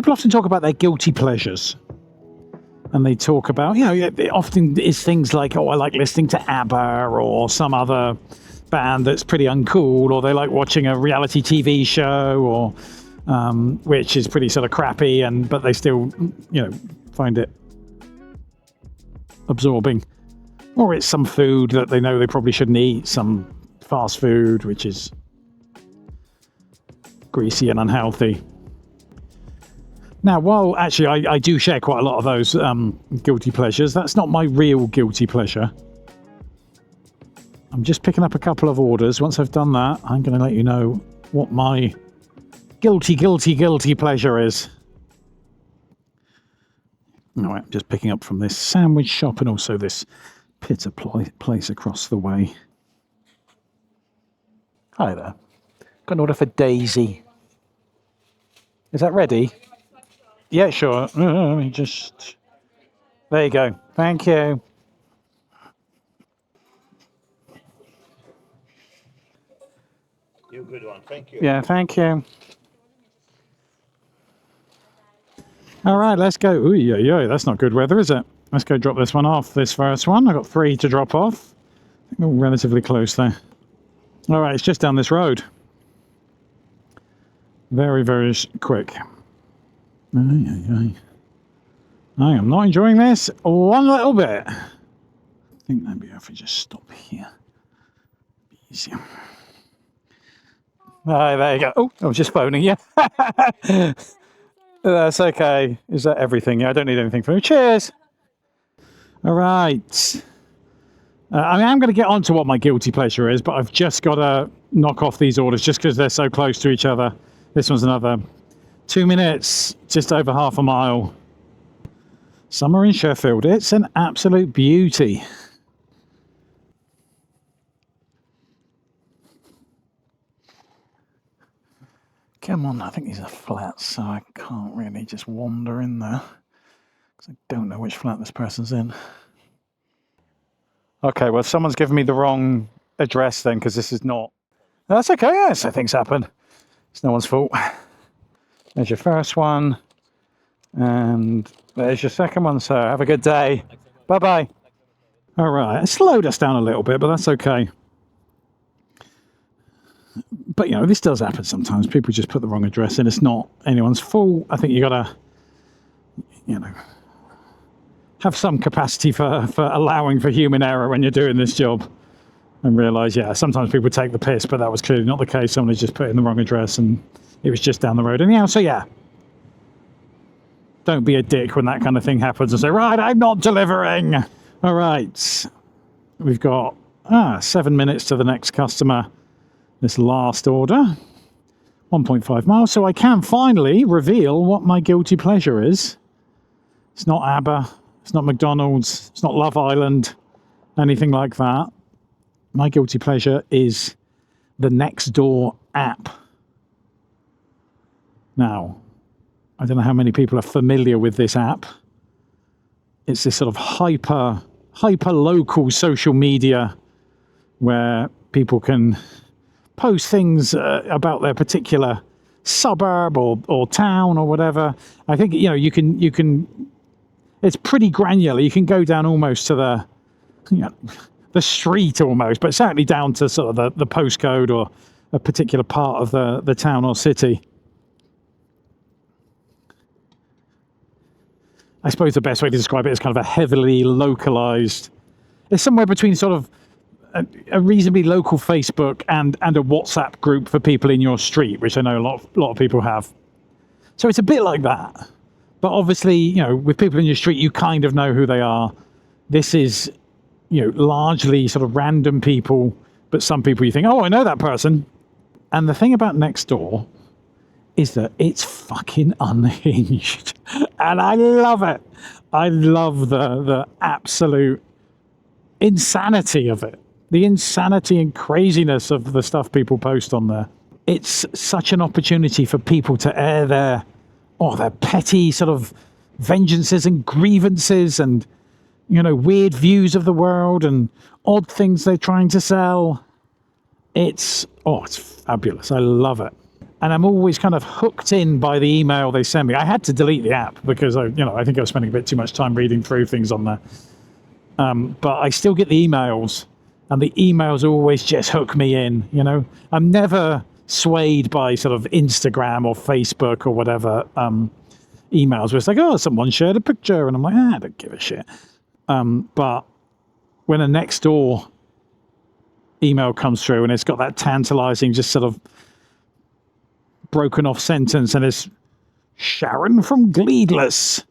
people often talk about their guilty pleasures. And they talk about, it often is things like, oh, I like listening to ABBA or some other band that's pretty uncool, or they like watching a reality TV show, or which is pretty sort of crappy, but they still, find it absorbing. Or it's some food that they know they probably shouldn't eat, some fast food, which is greasy and unhealthy. Now, while actually I do share quite a lot of those guilty pleasures, that's not my real guilty pleasure. I'm just picking up a couple of orders. Once I've done that, I'm going to let you know what my guilty pleasure is. All right, I'm just picking up from this sandwich shop and also this pizza place across the way. Hi there. Got an order for Daisy. Is that ready? Yeah, sure. Let me just... There you go. Thank you. You good one. Thank you. Yeah, thank you. All right, let's go. Ooh, yeah, that's not good weather, is it? Let's go drop this one off, this first one. I've got 3 to drop off. I think we're relatively close there. All right, it's just down this road. Very, very quick. I am not enjoying this one little bit. I think that'd be if we just stop here. Be easier. Oh, there you go. Oh, I was just phoning you. That's okay. Is that everything? I don't need anything from you. Cheers. All right. I'm going to get on to what my guilty pleasure is, but I've just got to knock off these orders just because they're so close to each other. This one's another 2 minutes, just over half a mile. Summer in Sheffield. It's an absolute beauty. Come on, I think these are flats, so I can't really just wander in there because I don't know which flat this person's in. Okay, well, someone's given me the wrong address then, because this is not... That's okay, yes, things happen. It's no one's fault. There's your first one, and there's your second one, sir. Have a good day. Bye-bye. All right, it slowed us down a little bit, but that's okay. But, this does happen sometimes. People just put the wrong address in. It's not anyone's fault. I think you got to, have some capacity for allowing for human error when you're doing this job. And realise, sometimes people take the piss, but that was clearly not the case. Somebody just put in the wrong address and it was just down the road. And so don't be a dick when that kind of thing happens and say, right, I'm not delivering. All right. We've got 7 minutes to the next customer. This last order, 1.5 miles. So I can finally reveal what my guilty pleasure is. It's not ABBA. It's not McDonald's. It's not Love Island. Anything like that. My guilty pleasure is the Nextdoor app. Now, I don't know how many people are familiar with this app. It's this sort of hyper local social media where people can post things about their particular suburb or town or whatever. I think you can. It's pretty granular. You can go down almost to the street almost, but certainly down to sort of the postcode or a particular part of the town or city. I suppose the best way to describe it is kind of a heavily localized. It's somewhere between sort of a reasonably local Facebook and a WhatsApp group for people in your street, which I know a lot of people have. So it's a bit like that. But obviously, with people in your street, you kind of know who they are. This is, largely sort of random people, but some people you think, oh, I know that person. And the thing about Nextdoor is that it's fucking unhinged. And I love it. I love the absolute insanity of it. The insanity and craziness of the stuff people post on there. It's such an opportunity for people to air their petty sort of vengeances and grievances and, weird views of the world and odd things they're trying to sell. It's fabulous. I love it. and I'm always kind of hooked in by the email they send me. I had to delete the app because I think I was spending a bit too much time reading through things on there. But I still get the emails, and the emails always just hook me in. I'm never swayed by sort of Instagram or Facebook or whatever emails where it's like, oh, someone shared a picture, and I'm like, I don't give a shit. But when a next door email comes through and it's got that tantalizing, just sort of broken off sentence, and it's Sharon from Gleedless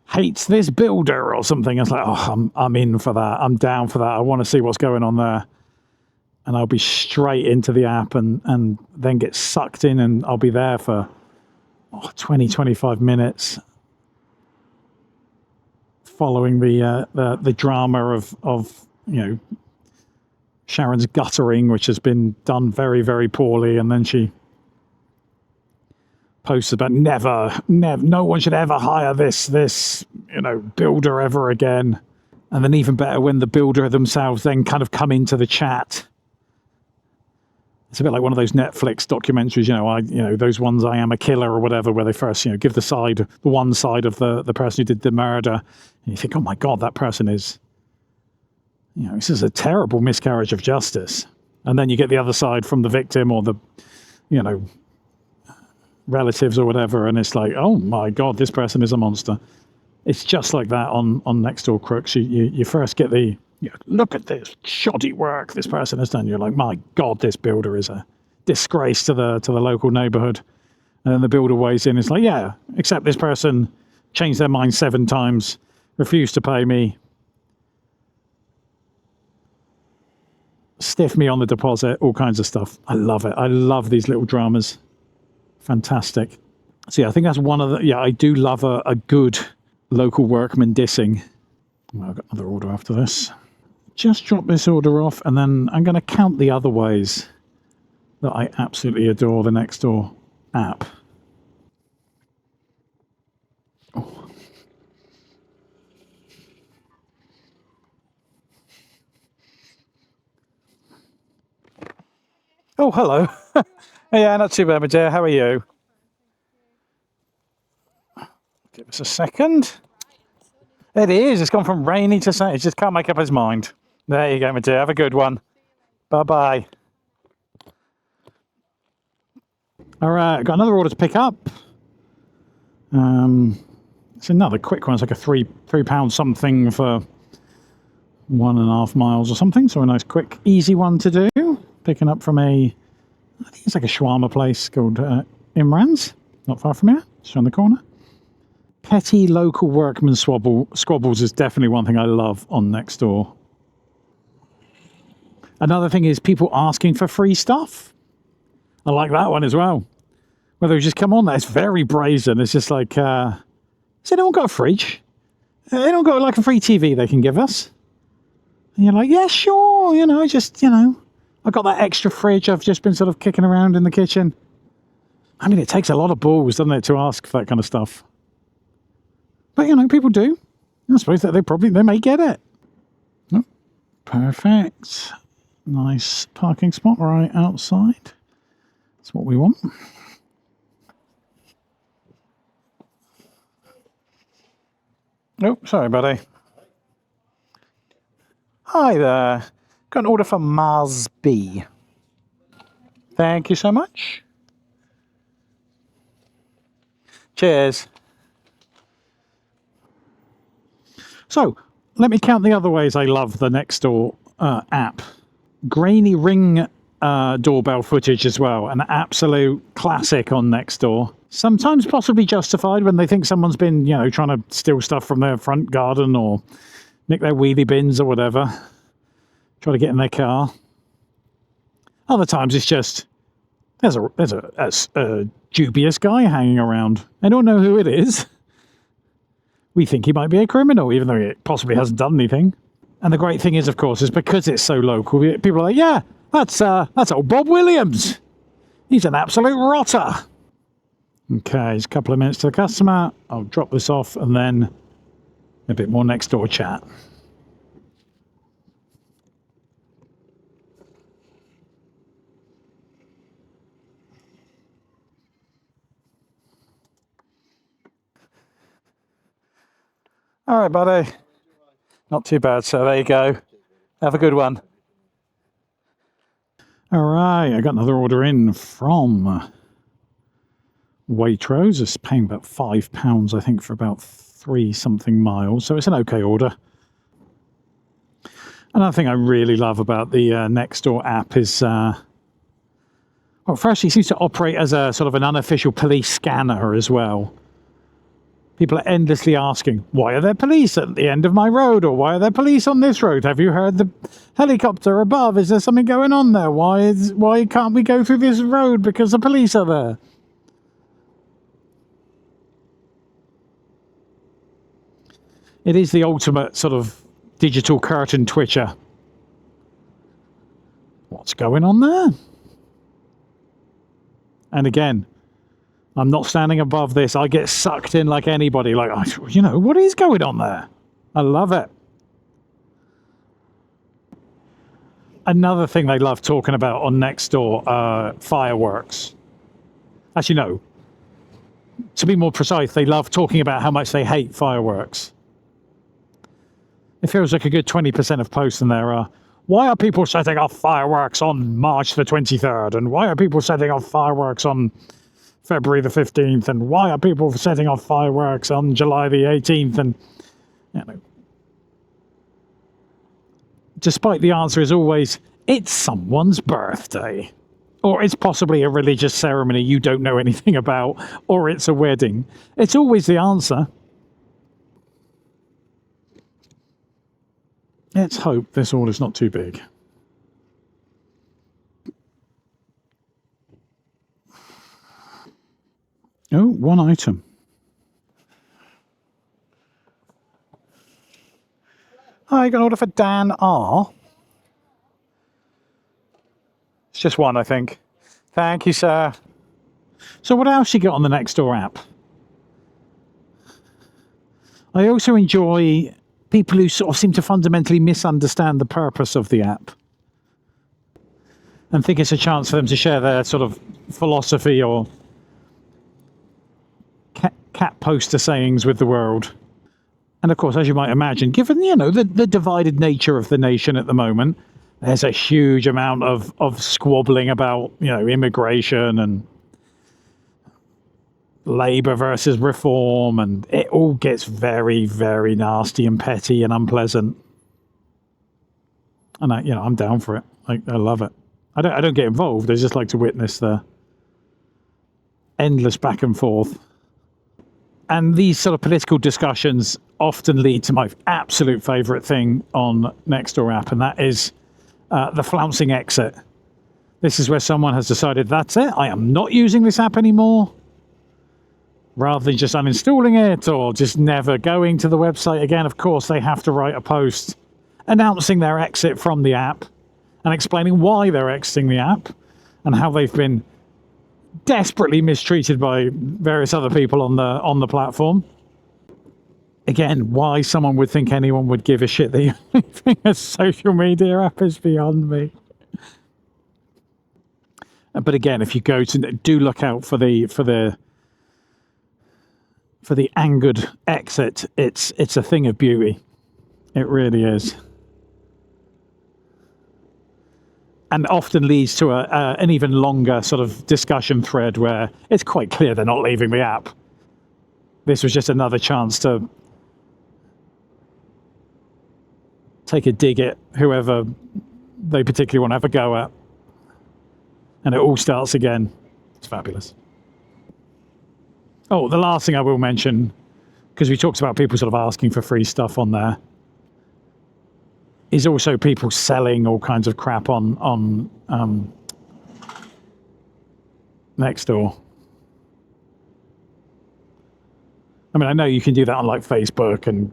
hates this builder or something. It's like, oh, I'm in for that. I'm down for that. I want to see what's going on there. And I'll be straight into the app and then get sucked in, and I'll be there for 20, 25 minutes following the drama of Sharon's guttering, which has been done very, very poorly, and then she posts about never, no one should ever hire this builder ever again. And then even better, when the builder themselves then kind of come into the chat. It's a bit like one of those Netflix documentaries, those ones, I Am a Killer or whatever, where they first, give the one side of the person who did the murder. And you think, oh my God, that person is, this is a terrible miscarriage of justice. And then you get the other side from the victim or the, relatives or whatever, and it's like, oh my God, this person is a monster. It's just like that on Nextdoor Crooks. You first get the, look at this shoddy work this person has done. You're like, my God, this builder is a disgrace to the local neighborhood. And then the builder weighs in. It's like, yeah, except this person changed their mind 7 times, refused to pay me, stiff me on the deposit, all kinds of stuff. I love it. I love these little dramas. Fantastic. So yeah, I think that's one of the, I do love a good local workman dissing. Well, I've got another order after this. Just drop this order off, and then I'm going to count the other ways that I absolutely adore the Nextdoor app. Oh, hello. Yeah, not too bad, my dear. How are you? Give us a second. It is. It's gone from rainy to sunny. It just can't make up his mind. There you go, my dear. Have a good one. Bye-bye. All right, got another order to pick up. It's another quick one. It's like a £3 something for 1.5 miles or something. So a nice, quick, easy one to do. Picking up from I think it's like a shawarma place called Imran's. Not far from here. Just around the corner. Petty local workman squabbles is definitely one thing I love on Nextdoor. Another thing is people asking for free stuff. I like that one as well. Whether you just come on there, it's very brazen. It's just like, has anyone got a fridge? Anyone got like a free TV they can give us? And you're like, yeah, sure. I've got that extra fridge I've just been sort of kicking around in the kitchen. I mean, it takes a lot of balls, doesn't it, to ask for that kind of stuff. But, people do. I suppose that they may get it. Oh, perfect. Nice parking spot right outside. That's what we want. Oh, sorry, buddy. Hi there. Got an order for Mars B. Thank you so much. Cheers. So, let me count the other ways I love the Nextdoor app. Grainy Ring doorbell footage as well. An absolute classic on Nextdoor. Sometimes possibly justified when they think someone's been, trying to steal stuff from their front garden or nick their wheelie bins or whatever. Try to get in their car. Other times it's just, there's a dubious guy hanging around. I don't know who it is. We think he might be a criminal, even though he possibly hasn't done anything. And the great thing is, of course, is because it's so local, people are like, yeah, that's old Bob Williams. He's an absolute rotter. Okay, it's a couple of minutes to the customer. I'll drop this off and then a bit more Nextdoor chat. All right, buddy. Not too bad, so there you go. Have a good one. All right, I got another order in from Waitrose. It's paying about £5, I think, for about 3-something miles. So it's an okay order. Another thing I really love about the Nextdoor app is, well, firstly, it seems to operate as a sort of an unofficial police scanner as well. People are endlessly asking, why are there police at the end of my road? Or why are there police on this road? Have you heard the helicopter above? Is there something going on there? Why can't we go through this road because the police are there? It is the ultimate sort of digital curtain twitcher. What's going on there? And again, I'm not standing above this. I get sucked in like anybody. Like, you know, what is going on there? I love it. Another thing they love talking about on Nextdoor, fireworks. Actually, no. To be more precise, they love talking about how much they hate fireworks. It feels like a good 20% of posts in there are, why are people setting off fireworks on March the 23rd? And why are people setting off fireworks on February the 15th? And why are people setting off fireworks on July the 18th? And, you know, despite the answer is always, it's someone's birthday. Or it's possibly a religious ceremony you don't know anything about. Or it's a wedding. It's always the answer. Let's hope this order's not too big. Oh, one item. I got an order for Dan R. It's just one, I think. Thank you, sir. So what else you got on the Nextdoor app? I also enjoy people who sort of seem to fundamentally misunderstand the purpose of the app and think it's a chance for them to share their sort of philosophy or cat poster sayings with the world. And of course, as you might imagine, given, you know, the divided nature of the nation at the moment, there's a huge amount of squabbling about, you know, immigration and Labour versus Reform, and it all gets very, very nasty and petty and unpleasant. And I'm down for it. I love it. I don't get involved. I just like to witness the endless back and forth. And these sort of political discussions often lead to my absolute favourite thing on Nextdoor app, and that is the flouncing exit. This is where someone has decided, that's it, I am not using this app anymore. Rather than just uninstalling it or just never going to the website again, of course, they have to write a post announcing their exit from the app and explaining why they're exiting the app and how they've been desperately mistreated by various other people on the platform. Again, why someone would think anyone would give a shit that you're leaving a social media app is beyond me. But again, if you go to, do look out for the angered exit. It's a thing of beauty. It really is. And often leads to an even longer sort of discussion thread where it's quite clear they're not leaving the app. This was just another chance to take a dig at whoever they particularly want to have a go at. And it all starts again. It's fabulous. Oh, the last thing I will mention, because we talked about people sort of asking for free stuff on there, is also people selling all kinds of crap on Nextdoor. I mean, I know you can do that on like Facebook and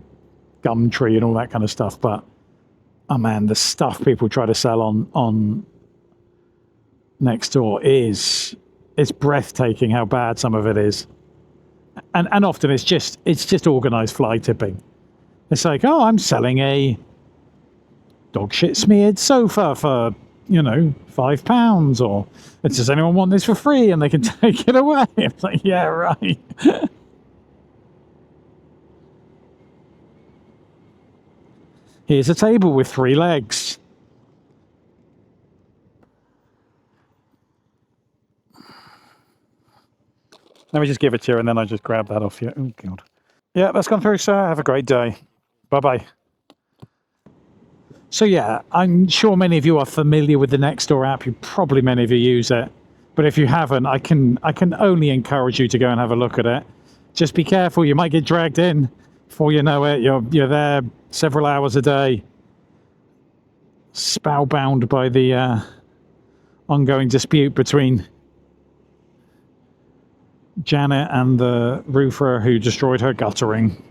Gumtree and all that kind of stuff, but oh man, the stuff people try to sell on Nextdoor it's breathtaking how bad some of it is. And often it's just organized fly tipping. It's like, oh, I'm selling a dog shit smeared sofa for, £5, or does anyone want this for free and they can take it away? It's like, yeah, right. Here's a table with 3 legs. Let me just give it to you, and then I just grab that off you. Oh, God. Yeah, that's gone through, sir. Have a great day. Bye-bye. So yeah, I'm sure many of you are familiar with the Nextdoor app. Probably many of you use it. But if you haven't, I can only encourage you to go and have a look at it. Just be careful, you might get dragged in. Before you know it, you're there several hours a day, spellbound by the ongoing dispute between Janet and the roofer who destroyed her guttering.